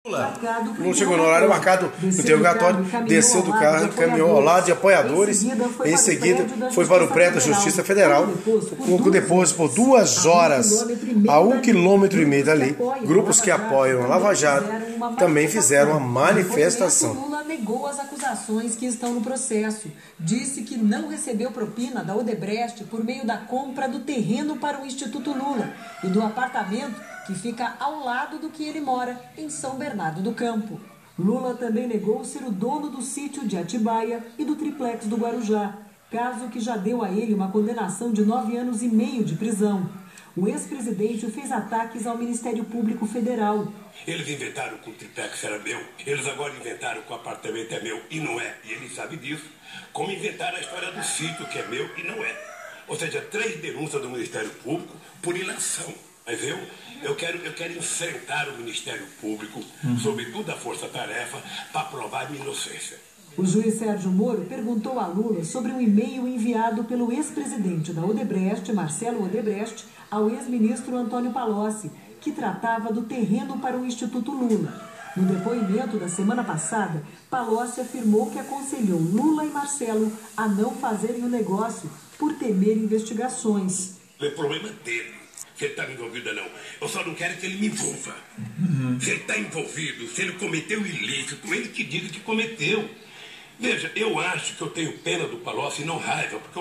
Lula chegou no horário marcado no interrogatório, desceu do carro, caminhou ao lado de apoiadores, em seguida foi para o prédio da Justiça Federal, pouco depois, por 2 horas, a 1,5 km dali, grupos que apoiam a Lava Jato também fizeram uma manifestação. Lula negou as acusações que estão no processo, disse que não recebeu propina da Odebrecht por meio da compra do terreno para o Instituto Lula e do apartamento que fica ao lado do que ele mora, em São Bernardo do Campo. Lula também negou ser o dono do sítio de Atibaia e do triplex do Guarujá, caso que já deu a ele uma condenação de 9 anos e meio de prisão. O ex-presidente fez ataques ao Ministério Público Federal. Eles inventaram que o triplex era meu, eles agora inventaram que o apartamento é meu e não é, e ele sabe disso. Como inventaram a história do sítio que é meu e não é. Ou seja, 3 denúncias do Ministério Público por ilação. Mas eu quero enfrentar o Ministério Público, sobretudo a Força-Tarefa, para provar minha inocência. O juiz Sérgio Moro perguntou a Lula sobre um e-mail enviado pelo ex-presidente da Odebrecht, Marcelo Odebrecht, ao ex-ministro Antônio Palocci, que tratava do terreno para o Instituto Lula. No depoimento da semana passada, Palocci afirmou que aconselhou Lula e Marcelo a não fazerem o negócio por temer investigações. O problema dele. Se ele está envolvido ou não. Eu só não quero que ele me envolva. Se ele está envolvido, se ele cometeu ilícito, ele que diga que cometeu. Veja, eu acho que eu tenho pena do Palocci e não raiva, porque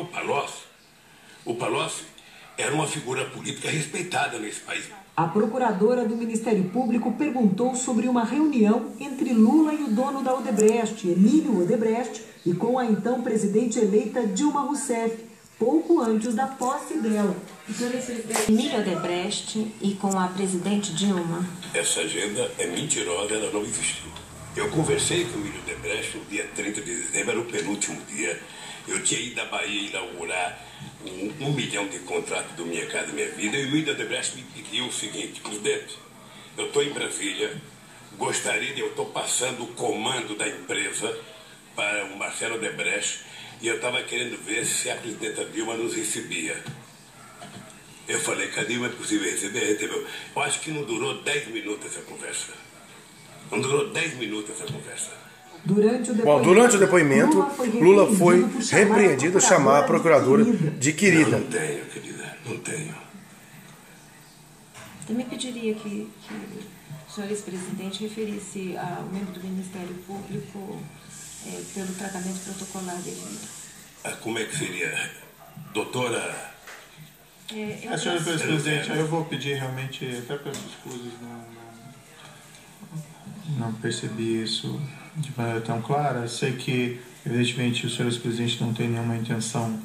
o Palocci era uma figura política respeitada nesse país. A procuradora do Ministério Público perguntou sobre uma reunião entre Lula e o dono da Odebrecht, Emílio Odebrecht, e com a então presidente eleita Dilma Rousseff, pouco antes da posse dela. Emílio Odebrecht e com a presidente Dilma. Essa agenda é mentirosa, ela não existiu. Eu conversei com o Emílio Odebrecht no dia 30 de dezembro, era o penúltimo dia. Eu tinha ido à Bahia inaugurar 1 milhão de contratos do Minha Casa Minha Vida, e o Emílio Odebrecht me pediu o seguinte: presidente, eu estou em Brasília, eu estou passando o comando da empresa para o Marcelo Odebrecht, e eu estava querendo ver se a presidenta Dilma nos recebia. Eu falei que a Dilma é possível receber, recebeu. Eu acho que não durou 10 minutos essa conversa. Não durou 10 minutos essa conversa. Durante o depoimento, Lula foi repreendido a chamar a procuradora de querida. Não tenho, querida, não tenho. Também pediria que o senhor ex-presidente referisse ao membro do Ministério Público pelo tratamento protocolar dele. Como é que seria? Doutora... Senhor ex-presidente, eu vou pedir realmente, até pelas escusas, não percebi isso de maneira tão clara. Sei que, evidentemente, o senhor ex-presidente não tem nenhuma intenção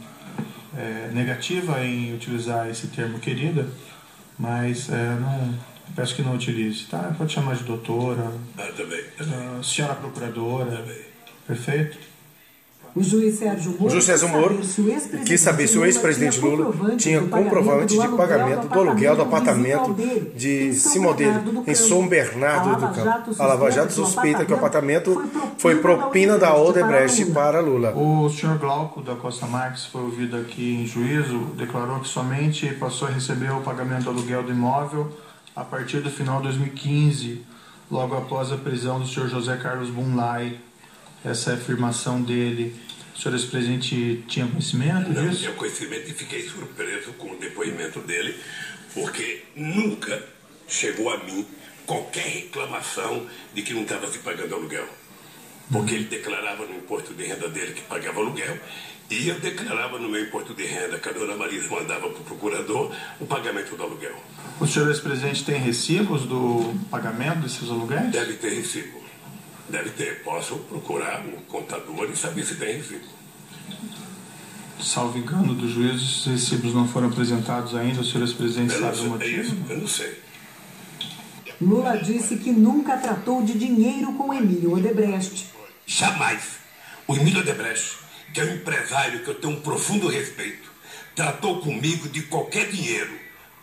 negativa em utilizar esse termo querida, mas peço que não utilize, tá? Pode chamar de doutora, também. Senhora procuradora, também. Perfeito? O juiz Sérgio Moro quis saber se o ex-presidente Lula tinha comprovante de pagamento do aluguel do apartamento de Simão dele, em São Bernardo do Campo. A Lava Jato suspeita que o apartamento foi propina da Odebrecht para Lula. O senhor Glauco da Costa Marques foi ouvido aqui em juízo, declarou que somente passou a receber o pagamento do aluguel do imóvel a partir do final de 2015, logo após a prisão do senhor José Carlos Bunlai. Essa afirmação dele, o senhor ex-presidente tinha conhecimento disso? Não tinha conhecimento e fiquei surpreso com o depoimento dele, porque nunca chegou a mim qualquer reclamação de que não estava se pagando aluguel. Porque ele declarava no imposto de renda dele que pagava aluguel, e eu declarava no meu imposto de renda, que a dona Marisa mandava para o procurador, o pagamento do aluguel. O senhor ex-presidente tem recibos do pagamento desses aluguéis? Deve ter recibo. Deve ter. Posso procurar o contador e saber se tem recibo. Salvo engano do juiz, os recibos não foram apresentados ainda. O senhor ex-presidente sabe o motivo? Eu não sei. Lula disse que nunca tratou de dinheiro com Emílio Odebrecht. Jamais. O Emílio Odebrecht, que é um empresário que eu tenho um profundo respeito, tratou comigo de qualquer dinheiro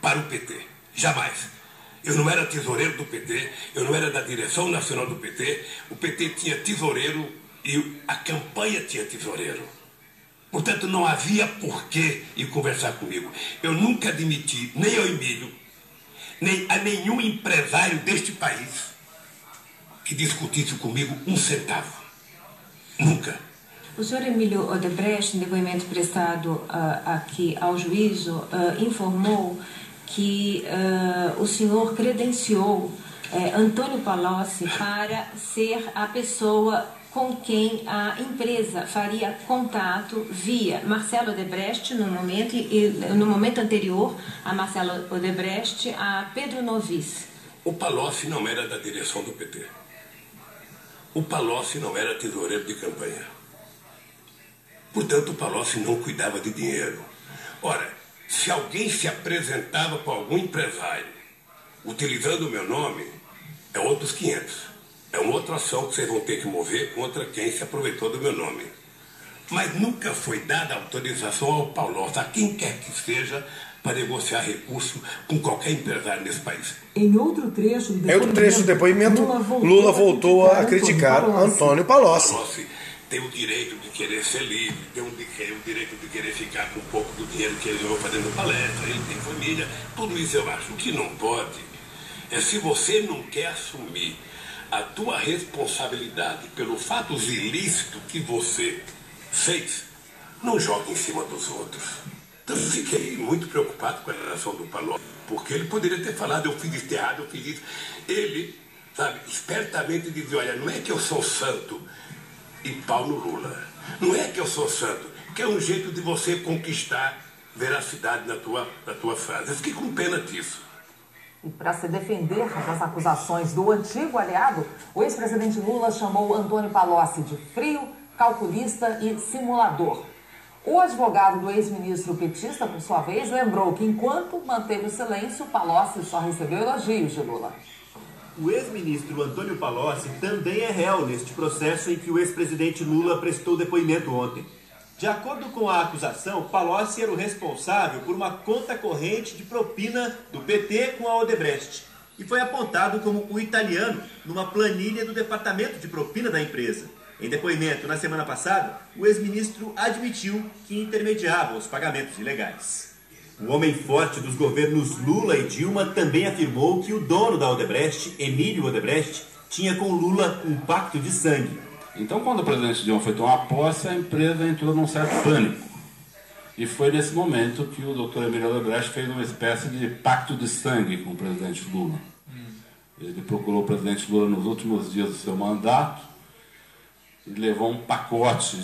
para o PT. Jamais. Eu não era tesoureiro do PT, eu não era da direção nacional do PT, o PT tinha tesoureiro e a campanha tinha tesoureiro. Portanto, não havia porquê ir conversar comigo. Eu nunca admiti, nem ao Emílio, nem a nenhum empresário deste país, que discutisse comigo um centavo. Nunca. O senhor Emílio Odebrecht, em depoimento prestado aqui ao juízo, informou que o senhor credenciou Antônio Palocci para ser a pessoa com quem a empresa faria contato via Marcelo Odebrecht no momento e no momento anterior a Marcelo Odebrecht a Pedro Novis. O Palocci não era da direção do PT. O Palocci não era tesoureiro de campanha. Portanto, o Palocci não cuidava de dinheiro. Ora, se alguém se apresentava para algum empresário utilizando o meu nome, é outros 500. É uma outra ação que vocês vão ter que mover contra quem se aproveitou do meu nome. Mas nunca foi dada autorização ao Palocci, a quem quer que seja, para negociar recurso com qualquer empresário nesse país. Em outro trecho do depoimento, Lula voltou a criticar Antônio Palocci. Palocci tem o direito de querer ser livre, tem o direito de querer ficar com um pouco do dinheiro que ele ganhou fazendo palestra, ele tem família, tudo isso eu acho. O que não pode é, se você não quer assumir a tua responsabilidade pelo fato ilícito que você fez, não jogue em cima dos outros. Então eu fiquei muito preocupado com a relação do Palocci, porque ele poderia ter falado, eu fiz isso errado, eu fiz isso. Ele, sabe, espertamente dizia, olha, não é que eu sou santo e pau no Lula. Não é que eu sou santo, que é um jeito de você conquistar veracidade na tua frase. Eu fiquei com pena disso. E para se defender das acusações do antigo aliado, o ex-presidente Lula chamou Antônio Palocci de frio, calculista e simulador. O advogado do ex-ministro petista, por sua vez, lembrou que enquanto manteve o silêncio, Palocci só recebeu elogios de Lula. O ex-ministro Antônio Palocci também é réu neste processo em que o ex-presidente Lula prestou depoimento ontem. De acordo com a acusação, Palocci era o responsável por uma conta corrente de propina do PT com a Odebrecht e foi apontado como o italiano numa planilha do departamento de propina da empresa. Em depoimento na semana passada, o ex-ministro admitiu que intermediava os pagamentos ilegais. O homem forte dos governos Lula e Dilma também afirmou que o dono da Odebrecht, Emílio Odebrecht, tinha com Lula um pacto de sangue. Então, quando o presidente Dilma foi tomar posse, a empresa entrou num certo pânico. E foi nesse momento que o Dr. Emílio Odebrecht fez uma espécie de pacto de sangue com o presidente Lula. Ele procurou o presidente Lula nos últimos dias do seu mandato e levou um pacote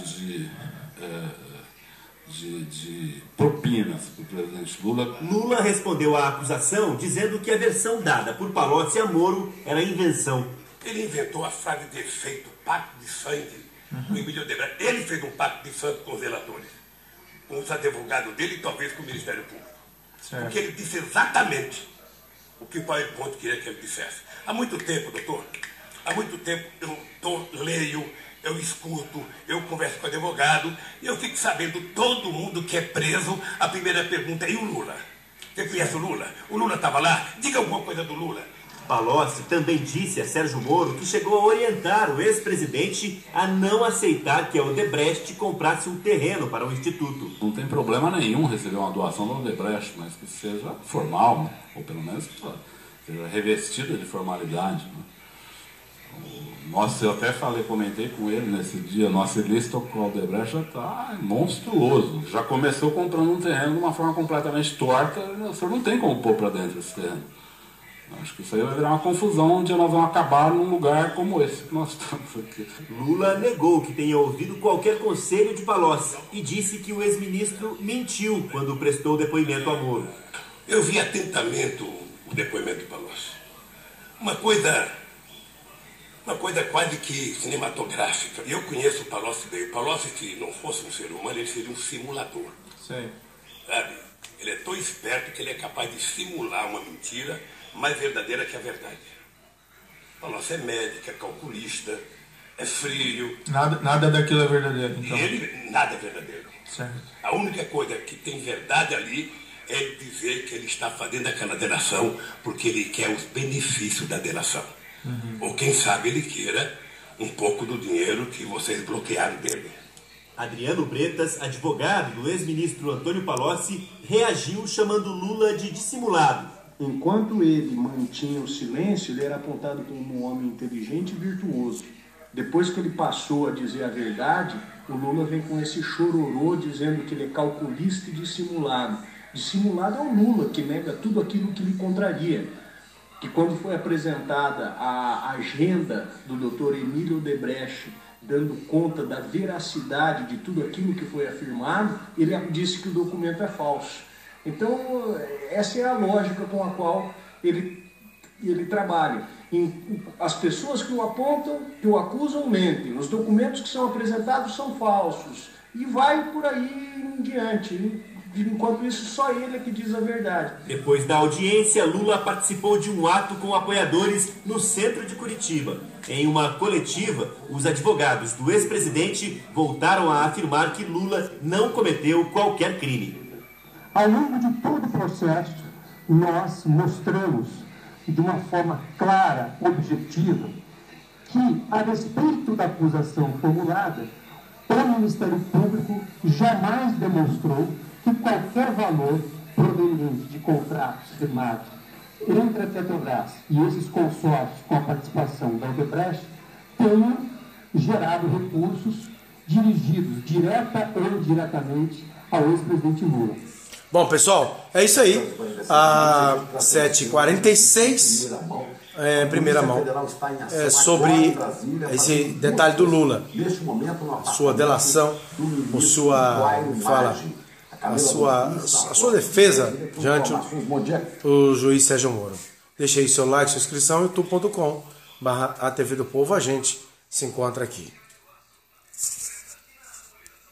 de propinas para o presidente Lula. Lula respondeu à acusação dizendo que a versão dada por Palocci a Moro era invenção. Ele inventou a frase de efeito, pacto de sangue, do Emílio Odebrecht. Ele fez um pacto de sangue com os relatores, com os advogados dele e talvez com o Ministério Público. Certo. Porque ele disse exatamente o que o PowerPoint queria que ele dissesse. Há muito tempo, doutor, há muito tempo eu leio, eu escuto, eu converso com advogado e eu fico sabendo, todo mundo que é preso, a primeira pergunta é, e o Lula? Você conhece o Lula? O Lula estava lá? Diga alguma coisa do Lula. Palocci também disse a Sérgio Moro que chegou a orientar o ex-presidente a não aceitar que a Odebrecht comprasse um terreno para o Instituto. Não tem problema nenhum receber uma doação da Odebrecht, mas que seja formal, né? Ou pelo menos que seja revestida de formalidade. Né? Nossa, eu até comentei com ele nesse dia, nosso ilícito com a Odebrecht já está monstruoso. Já começou comprando um terreno de uma forma completamente torta, o senhor não tem como pôr para dentro esse terreno. Acho que isso aí vai virar uma confusão onde nós vamos acabar num lugar como esse que nós estamos aqui. Lula negou que tenha ouvido qualquer conselho de Palocci e disse que o ex-ministro mentiu quando prestou depoimento a Moro. Eu vi atentamente o depoimento de Palocci. Uma coisa quase que cinematográfica. Eu conheço o Palocci bem. O Palocci, se não fosse um ser humano, ele seria um simulador. Sim. Sabe? Ele é tão esperto que ele é capaz de simular uma mentira mais verdadeira que a verdade. Palocci é médico, é calculista, é frio. Nada daquilo é verdadeiro, então. Ele, nada é verdadeiro. Certo. A única coisa que tem verdade ali é dizer que ele está fazendo aquela delação porque ele quer os benefícios da delação. Ou quem sabe ele queira um pouco do dinheiro que vocês bloquearam dele. Adriano Bretas, advogado do ex-ministro Antônio Palocci, reagiu chamando Lula de dissimulado enquanto ele mantinha o silêncio, ele era apontado como um homem inteligente e virtuoso. Depois que ele passou a dizer a verdade, o Lula vem com esse chororô dizendo que ele é calculista e dissimulado. Dissimulado é o Lula, que nega tudo aquilo que lhe contraria. Que quando foi apresentada a agenda do Dr. Emílio Odebrecht, dando conta da veracidade de tudo aquilo que foi afirmado, ele disse que o documento é falso. Então, essa é a lógica com a qual ele trabalha. As pessoas que o apontam, que o acusam, mentem. Os documentos que são apresentados são falsos. E vai por aí em diante. Enquanto isso, só ele é que diz a verdade. Depois da audiência, Lula participou de um ato com apoiadores no centro de Curitiba. Em uma coletiva, os advogados do ex-presidente voltaram a afirmar que Lula não cometeu qualquer crime. Ao longo de todo o processo, nós mostramos de uma forma clara, objetiva, que, a respeito da acusação formulada, o Ministério Público jamais demonstrou que qualquer valor proveniente de contratos firmados entre a Petrobras e esses consórcios com a participação da Odebrecht tenham gerado recursos dirigidos direta ou indiretamente ao ex-presidente Lula. Bom, pessoal, é isso aí. A 7h46, primeira mão, sobre esse detalhe do Lula, sua delação, ou a sua defesa diante o juiz Sérgio Moro. Deixe aí seu like, sua inscrição, youtube.com/ATV do Povo. A gente se encontra aqui.